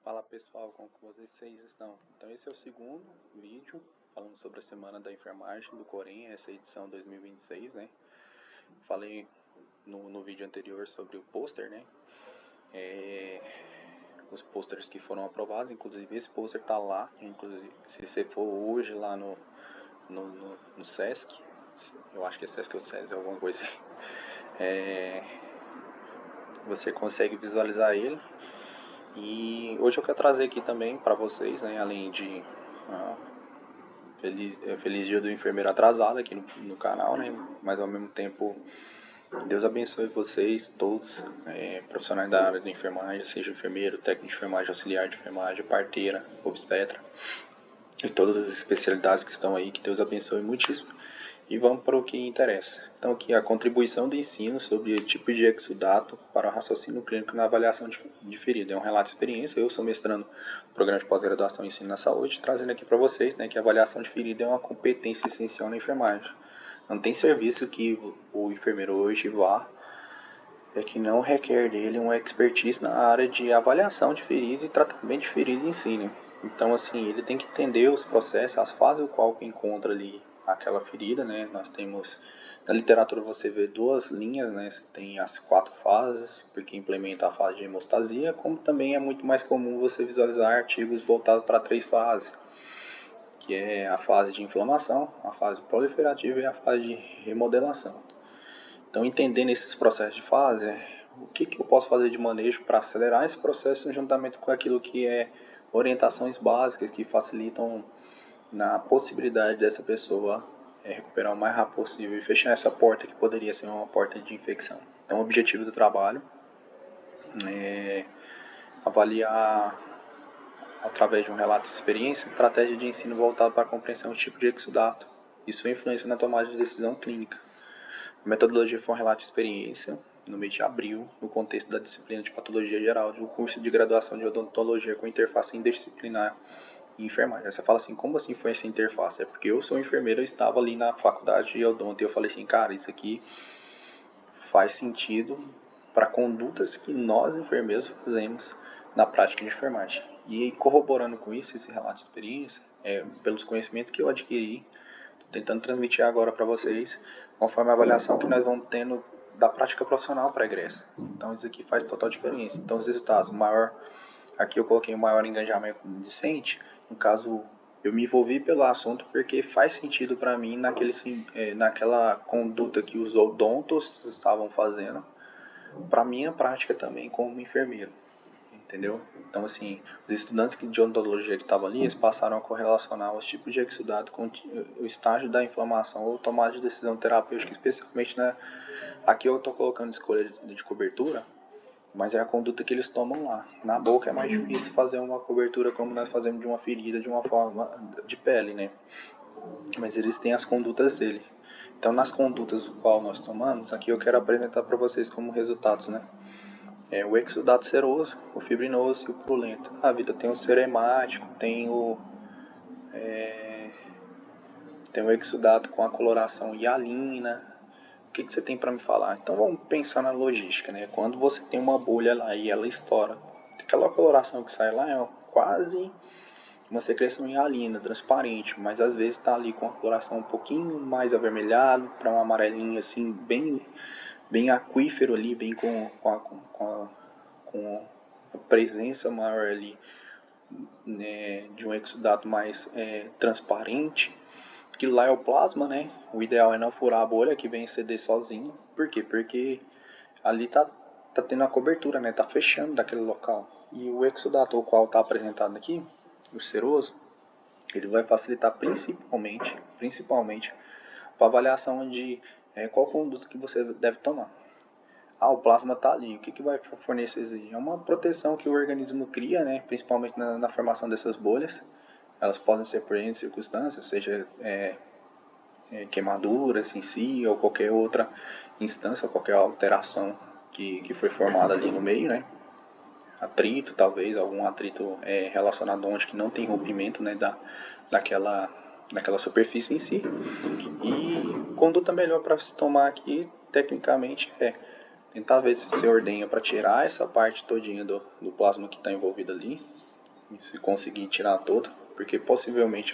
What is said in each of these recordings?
Fala pessoal, como que vocês estão? Então esse é o segundo vídeo falando sobre a Semana da Enfermagem do Corém, essa edição 2026, né? Falei no vídeo anterior sobre o pôster, né? Os pôsteres que foram aprovados, inclusive esse pôster tá lá, inclusive se você for hoje lá no Sesc, eu acho que é Sesc ou SESI, alguma coisa assim, você consegue visualizar ele. E hoje eu quero trazer aqui também para vocês, né, além de feliz dia do enfermeiro atrasado aqui no canal, né, mas ao mesmo tempo Deus abençoe vocês todos, profissionais da área de enfermagem, seja enfermeiro, técnico de enfermagem, auxiliar de enfermagem, parteira, obstetra e todas as especialidades que estão aí, que Deus abençoe muitíssimo. E vamos para o que interessa. Então aqui a contribuição do ensino sobre tipo de exudato para o raciocínio clínico na avaliação de ferida. É um relato de experiência. Eu sou mestrando no programa de pós-graduação em ensino na saúde, trazendo aqui para vocês, né, que a avaliação de ferida é uma competência essencial na enfermagem. Não tem serviço que o enfermeiro hoje vá que não requer dele uma expertise na área de avaliação de ferida e tratamento de ferida em si, né? Então, assim, ele tem que entender os processos, as fases o qual que encontra ali aquela ferida, né? Nós temos, na literatura você vê duas linhas, né? Você tem as 4 fases, porque implementa a fase de hemostasia, como também é muito mais comum você visualizar artigos voltados para 3 fases, que é a fase de inflamação, a fase proliferativa e a fase de remodelação. Então, entendendo esses processos de fase, o que eu posso fazer de manejo para acelerar esse processo juntamente com aquilo que é orientações básicas que facilitam na possibilidade dessa pessoa recuperar o mais rápido possível e fechar essa porta que poderia ser uma porta de infecção. Então, o objetivo do trabalho é avaliar, através de um relato de experiência, estratégia de ensino voltada para a compreensão do tipo de exudato e sua influência na tomada de decisão clínica. A metodologia foi um relato de experiência no mês de abril, no contexto da disciplina de patologia geral do curso de graduação de odontologia com interface interdisciplinar e enfermagem. Aí você fala assim, como assim foi essa interface? É porque eu sou enfermeiro, eu estava ali na faculdade de odonto e eu falei assim, cara, isso aqui faz sentido para condutas que nós enfermeiros fazemos na prática de enfermagem. E corroborando com isso, esse relato de experiência, pelos conhecimentos que eu adquiri, estou tentando transmitir agora para vocês, conforme a avaliação que nós vamos tendo da prática profissional pregressa. Então isso aqui faz total diferença. Então os resultados, aqui eu coloquei o maior engajamento discente, no caso eu me envolvi pelo assunto porque faz sentido para mim naquela conduta que os odontos estavam fazendo, para minha prática também como enfermeiro. Entendeu? Então, assim, os estudantes de odontologia que estavam ali, eles passaram a correlacionar os tipos de exudato com o estágio da inflamação ou tomada de decisão terapêutica, especialmente, né? Aqui eu estou colocando escolha de cobertura, mas é a conduta que eles tomam lá. Na boca é mais difícil fazer uma cobertura como nós fazemos de uma ferida, de uma forma de pele, né? Mas eles têm as condutas dele. Então, nas condutas do qual nós tomamos, aqui eu quero apresentar para vocês como resultados, né? O exudato seroso, o fibrinoso e o purulento. A vida tem o seremático, tem o exudato com a coloração hialina. O que você tem para me falar? Então vamos pensar na logística, né? Quando você tem uma bolha lá e ela estoura, aquela coloração que sai lá é quase uma secreção hialina, transparente, mas às vezes está ali com a coloração um pouquinho mais avermelhada, para um amarelinho assim, bem aquífero ali, bem com a presença maior ali, né, de um exudato mais transparente. Aquilo lá é o plasma, né? O ideal é não furar a bolha que vem exceder sozinho. Por quê? Porque ali tá tendo a cobertura, né? Tá fechando daquele local. E o exudato, o qual está apresentado aqui, o seroso, ele vai facilitar principalmente para avaliação de qual conduta que você deve tomar. O plasma está ali. O que vai fornecer isso aí? É uma proteção que o organismo cria, né? Principalmente na formação dessas bolhas. Elas podem ser por N circunstâncias, seja queimaduras em si, ou qualquer outra instância, ou qualquer alteração que foi formada ali no meio, né? Atrito, talvez, algum atrito relacionado onde que não tem rompimento, né? daquela superfície em si. E conduta melhor para se tomar aqui, tecnicamente, tentar ver se você ordenha para tirar essa parte todinha do plasma que está envolvido ali, se conseguir tirar toda, porque possivelmente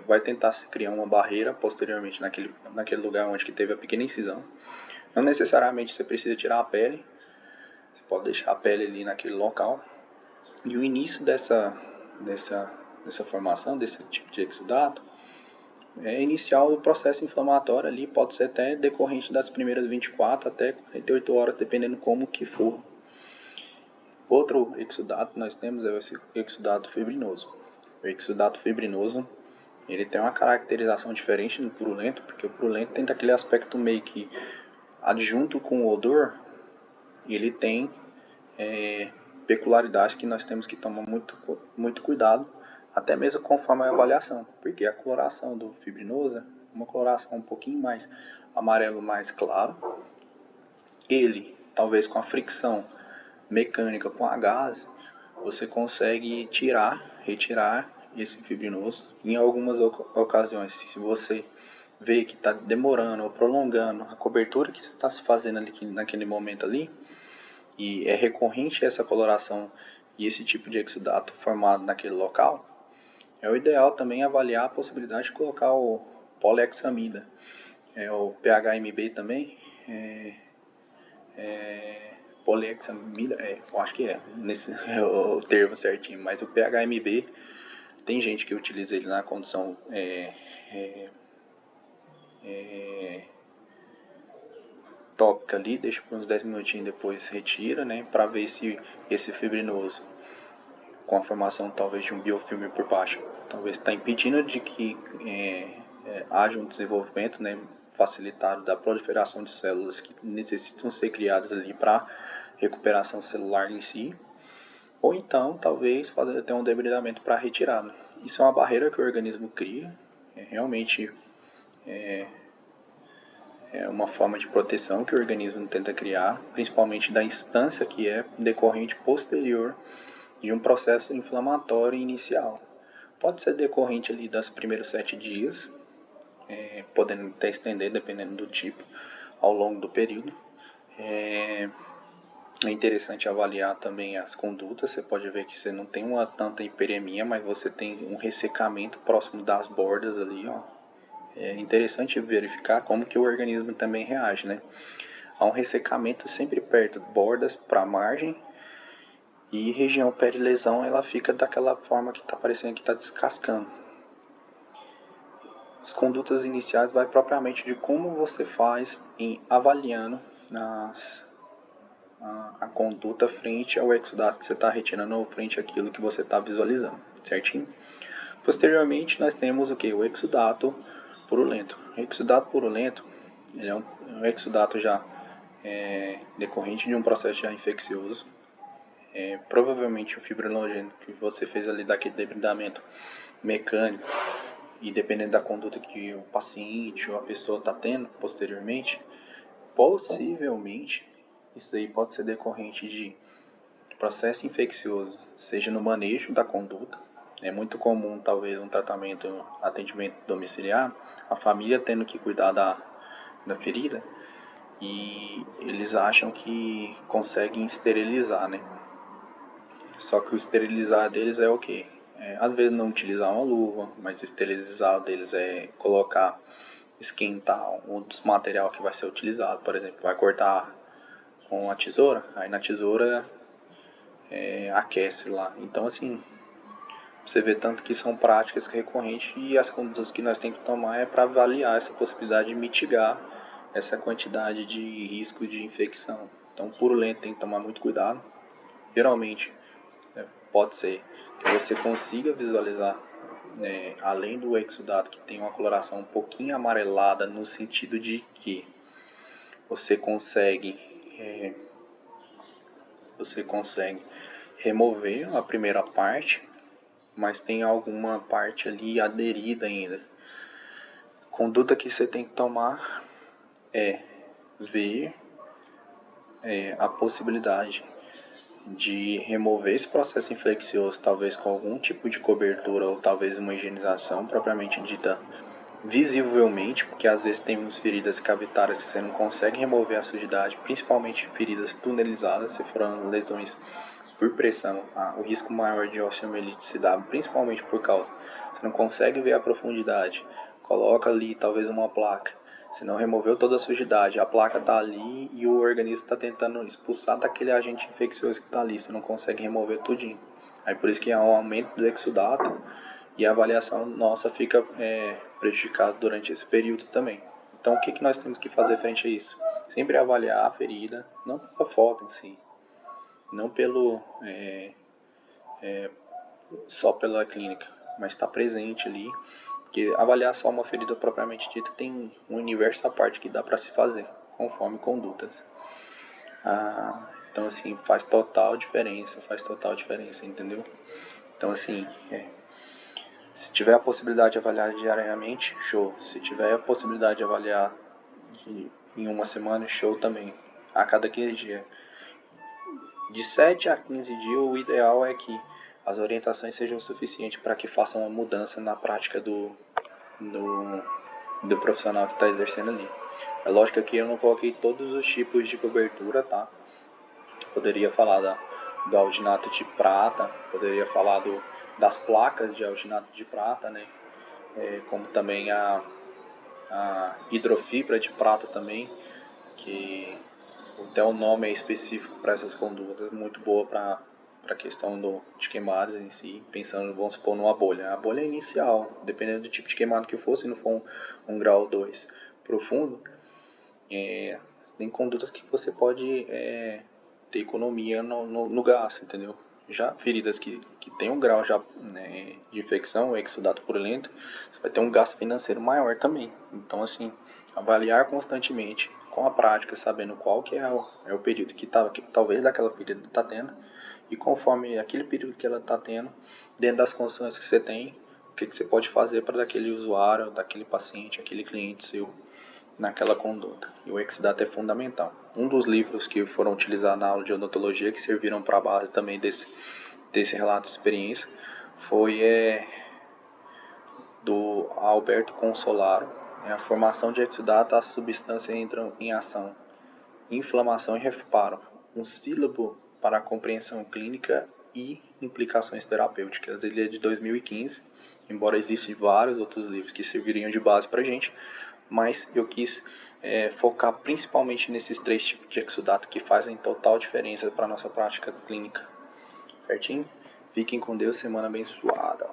vai tentar se criar uma barreira posteriormente naquele lugar onde que teve a pequena incisão. Não necessariamente você precisa tirar a pele, você pode deixar a pele ali naquele local. E o início dessa formação, desse tipo de exudato, é inicial do processo inflamatório ali, pode ser até decorrente das primeiras 24 até 48 horas, dependendo como que for. Outro exudato que nós temos é o exudato fibrinoso. O exudato fibrinoso, ele tem uma caracterização diferente do purulento, porque o purulento tem daquele aspecto meio que adjunto com o odor, e ele tem peculiaridade que nós temos que tomar muito cuidado, até mesmo conforme a avaliação, porque a coloração do fibrinoso é uma coloração um pouquinho mais amarelo mais claro. Ele, talvez com a fricção mecânica com a gás, você consegue retirar esse fibrinoso. Em algumas ocasiões, se você vê que está demorando ou prolongando a cobertura que está se fazendo ali, naquele momento ali, e é recorrente essa coloração e esse tipo de exudato formado naquele local, é o ideal também avaliar a possibilidade de colocar o polihexamida, o PHMB também, polihexamida, eu acho que nesse é o termo certinho, mas o PHMB, tem gente que utiliza ele na condição tópica ali, deixa por uns 10 minutinhos, depois retira, né, para ver se esse fibrinoso, com a formação talvez de um biofilme por baixo, talvez está impedindo de que haja um desenvolvimento, né, facilitado da proliferação de células que necessitam ser criadas ali para recuperação celular em si, ou então talvez fazer até um debridamento para retirada. Isso é uma barreira que o organismo cria, realmente é uma forma de proteção que o organismo tenta criar, principalmente da instância que é decorrente posterior de um processo inflamatório inicial. Pode ser decorrente ali dos primeiros 7 dias, podendo até estender, dependendo do tipo, ao longo do período. É interessante avaliar também as condutas. Você pode ver que você não tem tanta hiperemia, mas você tem um ressecamento próximo das bordas ali, ó. É interessante verificar como que o organismo também reage, né? Há um ressecamento sempre perto de bordas para a margem, e região perilesão ela fica daquela forma que está parecendo que está descascando. As condutas iniciais vai propriamente de como você faz em avaliando a conduta frente ao exudato que você está retirando ou frente àquilo que você está visualizando, certinho? Posteriormente nós temos o que? O exudato purulento. O exudato purulento, ele é um exudato já decorrente de um processo já infeccioso. Provavelmente o fibrinogênico que você fez ali daquele debridamento mecânico, e dependendo da conduta que o paciente ou a pessoa está tendo posteriormente, possivelmente isso aí pode ser decorrente de processo infeccioso, seja no manejo da conduta. É muito comum, talvez, um atendimento domiciliar, a família tendo que cuidar da ferida, e eles acham que conseguem esterilizar, né? Só que o esterilizar deles é o quê? Às vezes não utilizar uma luva, mas esterilizar deles é esquentar um dos materiais que vai ser utilizado. Por exemplo, vai cortar com a tesoura, aí na tesoura aquece lá. Então, assim, você vê tanto que são práticas recorrentes, e as condutas que nós temos que tomar é para avaliar essa possibilidade de mitigar essa quantidade de risco de infecção. Então, purulento tem que tomar muito cuidado. Geralmente, pode ser que você consiga visualizar, além do exudato, que tem uma coloração um pouquinho amarelada, no sentido de que você consegue remover a primeira parte, mas tem alguma parte ali aderida ainda. Conduta que você tem que tomar é ver a possibilidade de remover esse processo infeccioso, talvez com algum tipo de cobertura ou talvez uma higienização propriamente dita visivelmente, porque às vezes temos feridas cavitárias que você não consegue remover a sujidade, principalmente feridas tunelizadas, se forem lesões por pressão, o risco maior de osteomielite se dá principalmente por causa, você não consegue ver a profundidade, coloca ali talvez uma placa, você não removeu toda a sujidade, a placa está ali e o organismo está tentando expulsar daquele agente infeccioso que está ali, você não consegue remover tudinho. Aí por isso que há um aumento do exudato e a avaliação nossa fica prejudicada durante esse período também. Então o que nós temos que fazer frente a isso? Sempre avaliar a ferida, não pela foto em si, não só pela clínica, mas estar presente ali, porque avaliar só uma ferida propriamente dita tem um universo à parte que dá para se fazer, conforme condutas. Então assim, faz total diferença, entendeu? Então assim, se tiver a possibilidade de avaliar diariamente, show. Se tiver a possibilidade de avaliar em uma semana, show também. A cada 15 dias. De 7 a 15 dias, o ideal é que as orientações sejam suficientes para que façam uma mudança na prática do profissional que está exercendo ali. É lógico que eu não coloquei todos os tipos de cobertura, tá? Poderia falar do alginato de prata, poderia falar das placas de alginato de prata, né? Como também a hidrofibra de prata também, que até o nome é específico para essas condutas, muito boa para a questão de queimadas em si, pensando, vamos supor, numa bolha. A bolha é inicial, dependendo do tipo de queimado que for, se não for um grau ou 2 profundo, tem condutas que você pode ter economia no gasto, entendeu? Já feridas que tem um grau já, né, de infecção, o exudato purulento, você vai ter um gasto financeiro maior também. Então, assim, avaliar constantemente, com a prática, sabendo qual que é o período que talvez daquela ferida está tendo, e conforme aquele período que ela está tendo, dentro das condições que você tem, o que você pode fazer para daquele usuário, daquele paciente, aquele cliente seu, naquela conduta. E o exudato é fundamental. Um dos livros que foram utilizados na aula de odontologia, que serviram para a base também desse relato de experiência, foi do Alberto Consolaro. A formação de exudato, as substâncias entram em ação, inflamação e reparo. Um sílabo para a compreensão clínica e implicações terapêuticas. Ele é de 2015, embora existam vários outros livros que serviriam de base para a gente, mas eu quis focar principalmente nesses 3 tipos de exudato que fazem total diferença para a nossa prática clínica. Certinho? Fiquem com Deus, semana abençoada.